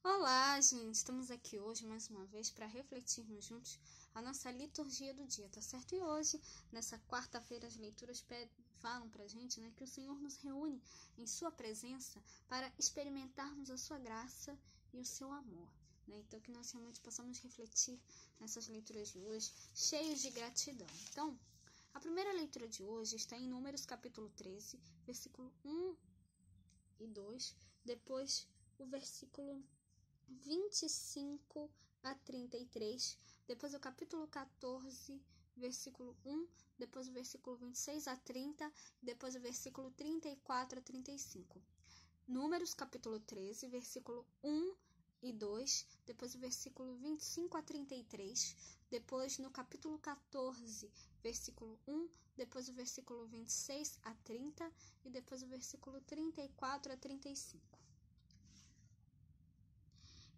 Olá, gente! Estamos aqui hoje mais uma vez para refletirmos juntos a nossa liturgia do dia, tá certo? E hoje, nessa quarta-feira, as leituras falam pra gente, que o Senhor nos reúne em sua presença para experimentarmos a sua graça e o seu amor, Então, que nós realmente possamos refletir nessas leituras de hoje, cheios de gratidão. Então, a primeira leitura de hoje está em Números capítulo 13, versículo 1 e 2, depois o versículo 25 a 33, depois o capítulo 14, versículo 1, depois o versículo 26 a 30, depois o versículo 34 a 35. Números, capítulo 13, versículo 1 e 2, depois o versículo 25 a 33, depois no capítulo 14, versículo 1, depois o versículo 26 a 30 e depois o versículo 34 a 35.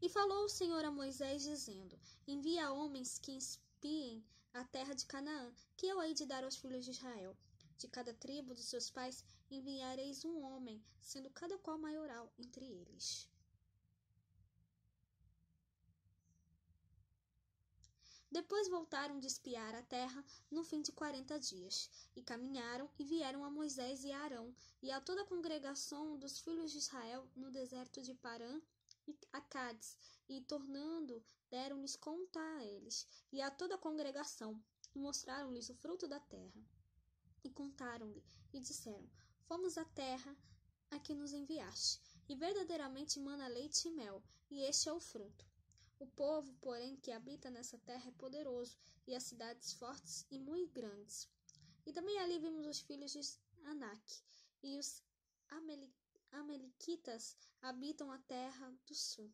E falou o Senhor a Moisés, dizendo: Envia homens que espiem a terra de Canaã, que eu hei de dar aos filhos de Israel. De cada tribo de seus pais enviareis um homem, sendo cada qual maioral entre eles. Depois voltaram de espiar a terra no fim de 40 dias, e caminharam e vieram a Moisés e a Arão, e a toda a congregação dos filhos de Israel no deserto de Parã, e a Cádiz, e tornando, deram-lhes conta a eles, e a toda a congregação, e mostraram-lhes o fruto da terra. E contaram-lhe, e disseram: Fomos à terra a que nos enviaste, e verdadeiramente mana leite e mel, e este é o fruto. O povo, porém, que habita nessa terra é poderoso, e as cidades fortes e muito grandes. E também ali vimos os filhos de Anak, e os Amalequitas habitam a terra do sul,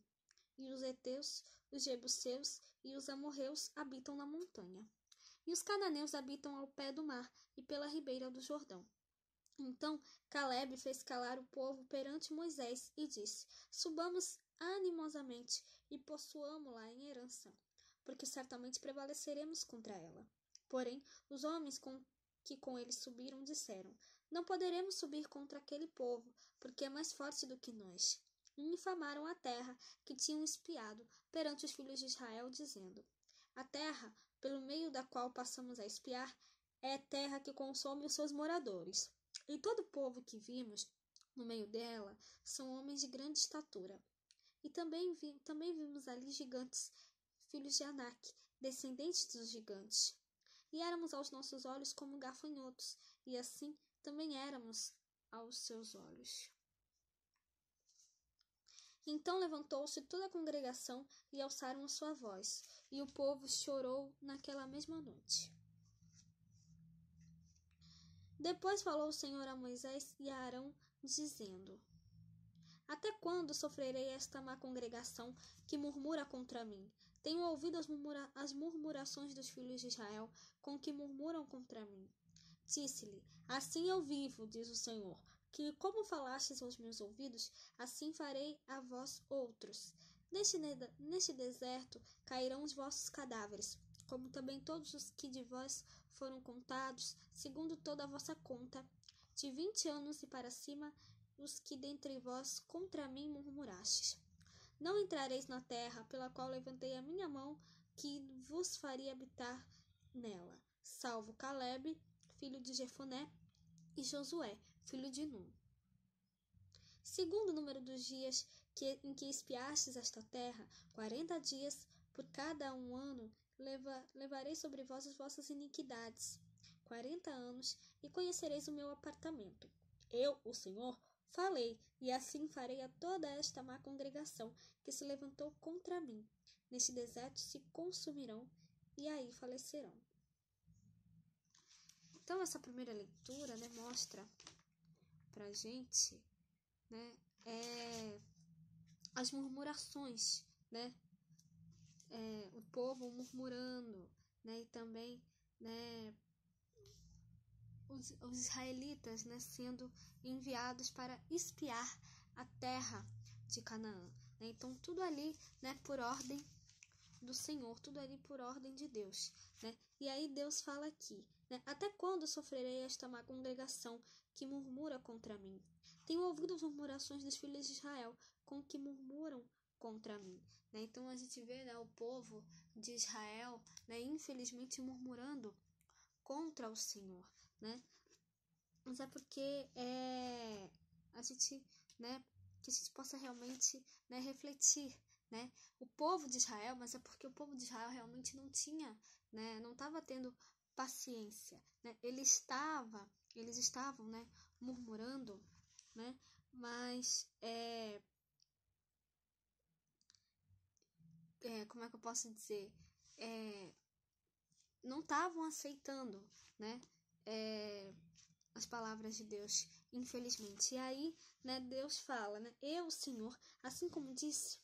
e os heteus, os jebuseus e os amorreus habitam na montanha, e os cananeus habitam ao pé do mar e pela ribeira do Jordão. Então Calebe fez calar o povo perante Moisés e disse: Subamos animosamente e possuamo-la em herança, porque certamente prevaleceremos contra ela. Porém, os homens que com eles subiram disseram: Não poderemos subir contra aquele povo, porque é mais forte do que nós. E infamaram a terra que tinham espiado perante os filhos de Israel, dizendo: A terra, pelo meio da qual passamos a espiar, é terra que consome os seus moradores. E todo o povo que vimos no meio dela são homens de grande estatura. E também vimos ali gigantes, filhos de Anak, descendentes dos gigantes. E éramos aos nossos olhos como gafanhotos, e assim também éramos aos seus olhos. Então levantou-se toda a congregação e alçaram a sua voz, e o povo chorou naquela mesma noite. Depois falou o Senhor a Moisés e a Arão, dizendo: Até quando sofrerei esta má congregação que murmura contra mim? Tenho ouvido as murmurações dos filhos de Israel, com que murmuram contra mim. Disse-lhe: Assim eu vivo, diz o Senhor, que como falastes aos meus ouvidos, assim farei a vós outros. Neste deserto cairão os vossos cadáveres, como também todos os que de vós foram contados, segundo toda a vossa conta, de 20 anos e para cima, os que dentre vós contra mim murmurastes. Não entrareis na terra pela qual levantei a minha mão, que vos faria habitar nela, salvo Calebe, filho de Jefoné, e Josué, filho de Nun. Segundo o número dos dias em que espiastes esta terra, 40 dias, por cada um ano, levarei sobre vós as vossas iniquidades. 40 anos, e conhecereis o meu apartamento. Eu, o Senhor, falei, e assim farei a toda esta má congregação que se levantou contra mim. Neste deserto se consumirão, e aí falecerão. Então, essa primeira leitura, mostra pra gente, as murmurações, o povo murmurando, e também, os israelitas, sendo enviados para espiar a terra de Canaã. Então, tudo ali, por ordem do Senhor, tudo ali por ordem de Deus. E aí Deus fala aqui, até quando sofrerei esta má congregação que murmura contra mim? Tenho ouvido as murmurações dos filhos de Israel, com que murmuram contra mim, né? Então a gente vê, né, o povo de Israel, né, infelizmente murmurando contra o Senhor, né? Mas é porque a gente, né, que a gente possa realmente, né, refletir, né? O povo de Israel, mas é porque o povo de Israel realmente não tinha, né, não estava tendo paciência, né? Eles estavam, né, murmurando, né? Mas como é que eu posso dizer? Não estavam aceitando, né? As palavras de Deus, infelizmente. E aí, né, Deus fala, né? Eu, Senhor, assim como disse,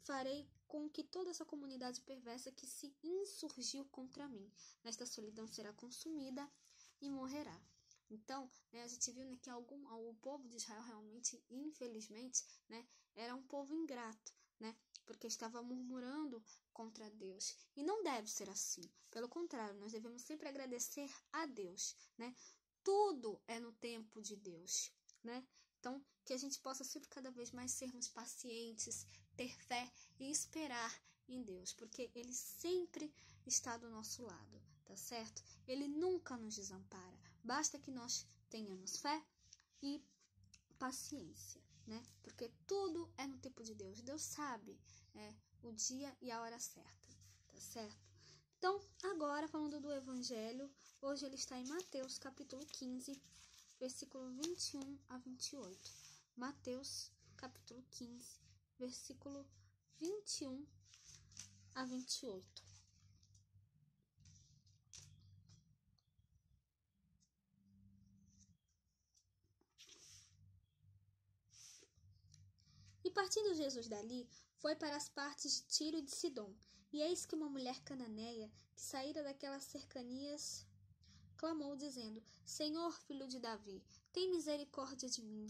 farei com que toda essa comunidade perversa que se insurgiu contra mim, nesta solidão será consumida e morrerá. Então, né, a gente viu, né, que o povo de Israel realmente, infelizmente, né, era um povo ingrato, né, porque estava murmurando contra Deus. E não deve ser assim. Pelo contrário, nós devemos sempre agradecer a Deus, né? Tudo é no tempo de Deus, né? Então, que a gente possa sempre cada vez mais sermos pacientes, ter fé e esperar em Deus, porque Ele sempre está do nosso lado, tá certo? Ele nunca nos desampara. Basta que nós tenhamos fé e paciência, né? Porque tudo é no tempo de Deus. Deus sabe o dia e a hora certa, tá certo? Então, agora falando do Evangelho, hoje ele está em Mateus capítulo 15, versículo 21 a 28. Mateus capítulo 15, versículo 21 a 28. E partindo Jesus dali, foi para as partes de Tiro e de Sidom. E eis que uma mulher cananeia, que saíra daquelas cercanias, clamou, dizendo: Senhor, filho de Davi, tem misericórdia de mim,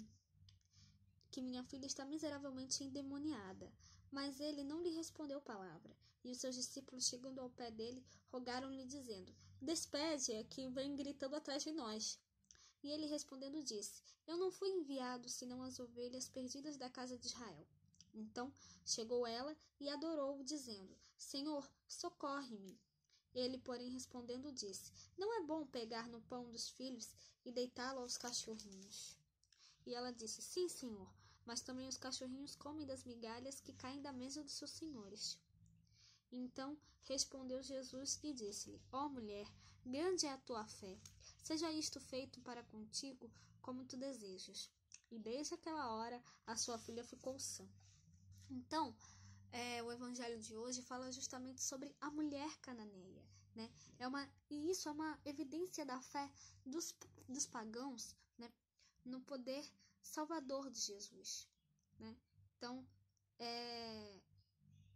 que minha filha está miseravelmente endemoniada. Mas ele não lhe respondeu palavra. E os seus discípulos, chegando ao pé dele, rogaram-lhe, dizendo: Despede-a, que vem gritando atrás de nós. E ele respondendo disse: Eu não fui enviado senão as ovelhas perdidas da casa de Israel. Então chegou ela e adorou-o, dizendo: Senhor, socorre-me. Ele, porém, respondendo disse: Não é bom pegar no pão dos filhos e deitá-lo aos cachorrinhos. E ela disse: Sim, Senhor, mas também os cachorrinhos comem das migalhas que caem da mesa dos seus senhores. Então respondeu Jesus e disse-lhe: Ó mulher, grande é a tua fé. Seja isto feito para contigo como tu desejas. E desde aquela hora a sua filha ficou sã. Então, o evangelho de hoje fala justamente sobre a mulher cananeia, né? E isso é uma evidência da fé dos pagãos, né, no poder salvador de Jesus, né? Então,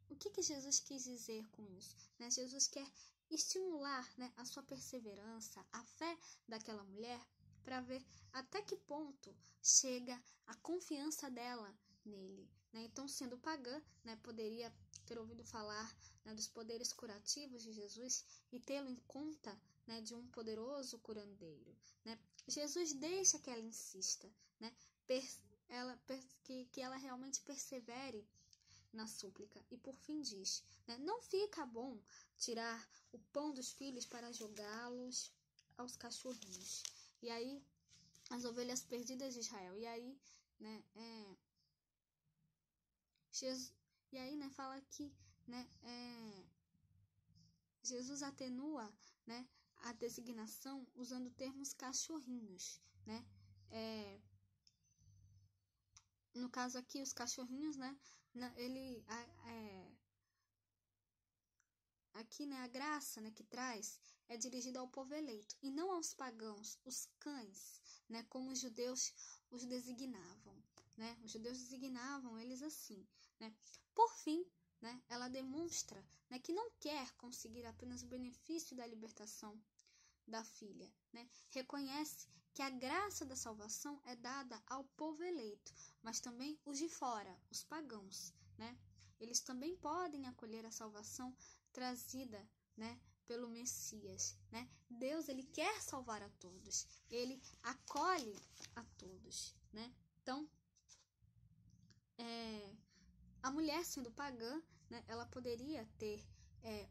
o que Jesus quis dizer com isso, né? Jesus quer estimular, né, a sua perseverança, a fé daquela mulher, para ver até que ponto chega a confiança dela nele, né? Então, sendo pagã, né, poderia ter ouvido falar, né, dos poderes curativos de Jesus e tê-lo em conta, né, de um poderoso curandeiro, né? Jesus deixa que ela insista, né, que ela realmente persevere na súplica, e por fim diz, né, não fica bom tirar o pão dos filhos para jogá-los aos cachorrinhos. E aí, as ovelhas perdidas de Israel. E aí, né, fala que, né, Jesus atenua, né, a designação usando termos cachorrinhos, né? No caso aqui, os cachorrinhos, né, aqui, né, a graça, né, que traz é dirigida ao povo eleito e não aos pagãos, os cães, né, como os judeus os designavam, né? Os judeus designavam eles assim, né? Por fim, né, ela demonstra, né, que não quer conseguir apenas o benefício da libertação da filha, né? Reconhece que a graça da salvação é dada ao povo eleito, mas também os de fora, os pagãos, né? Eles também podem acolher a salvação trazida, né, pelo Messias, né? Deus, ele quer salvar a todos, ele acolhe a todos, né? Então, a mulher, sendo pagã, né, ela poderia ter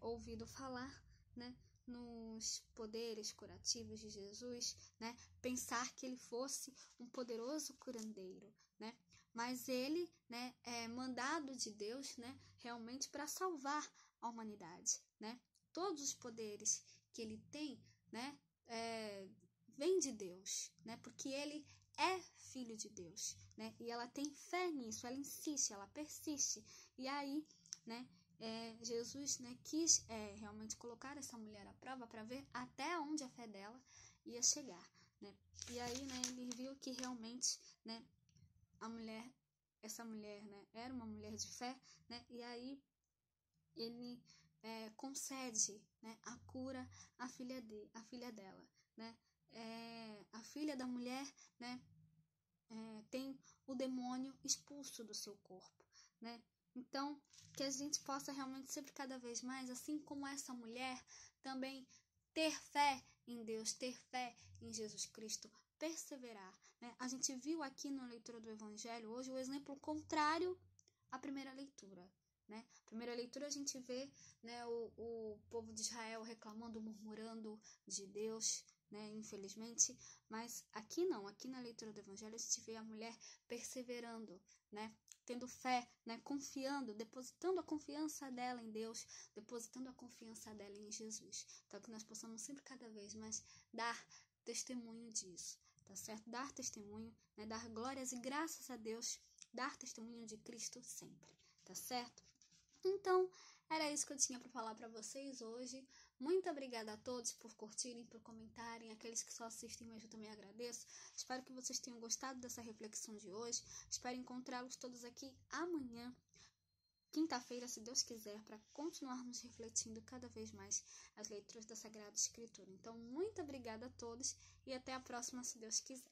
ouvido falar, né, nos poderes curativos de Jesus, né, pensar que ele fosse um poderoso curandeiro, né, mas ele, né, é mandado de Deus, né, realmente para salvar a humanidade, né. Todos os poderes que ele tem, né, vem de Deus, né, porque ele é filho de Deus, né, e ela tem fé nisso, ela insiste, ela persiste, e aí, né, Jesus, né, quis realmente colocar essa mulher à prova para ver até onde a fé dela ia chegar, né, e aí, né, ele viu que realmente, né, essa mulher, né, era uma mulher de fé, né, e aí ele concede, né, a cura à filha dela, né, a filha da mulher, né, tem o demônio expulso do seu corpo, né, então que a gente possa realmente sempre cada vez mais, assim como essa mulher, também ter fé em Deus, ter fé em Jesus Cristo, perseverar, né, a gente viu aqui na leitura do Evangelho hoje o exemplo contrário à primeira leitura, né? A primeira leitura a gente vê, né, o povo de Israel reclamando, murmurando de Deus, né, infelizmente, mas aqui não, aqui na leitura do Evangelho a gente vê a mulher perseverando, né, tendo fé, né, confiando, depositando a confiança dela em Deus, depositando a confiança dela em Jesus. Então que nós possamos sempre cada vez mais dar testemunho disso, tá certo? Dar testemunho, né, dar glórias e graças a Deus, dar testemunho de Cristo sempre, tá certo? Então, era isso que eu tinha para falar para vocês hoje. Muito obrigada a todos por curtirem, por comentarem. Aqueles que só assistem, mas eu também agradeço. Espero que vocês tenham gostado dessa reflexão de hoje. Espero encontrá-los todos aqui amanhã, quinta-feira, se Deus quiser, para continuarmos refletindo cada vez mais as leituras da Sagrada Escritura. Então, muito obrigada a todos e até a próxima, se Deus quiser.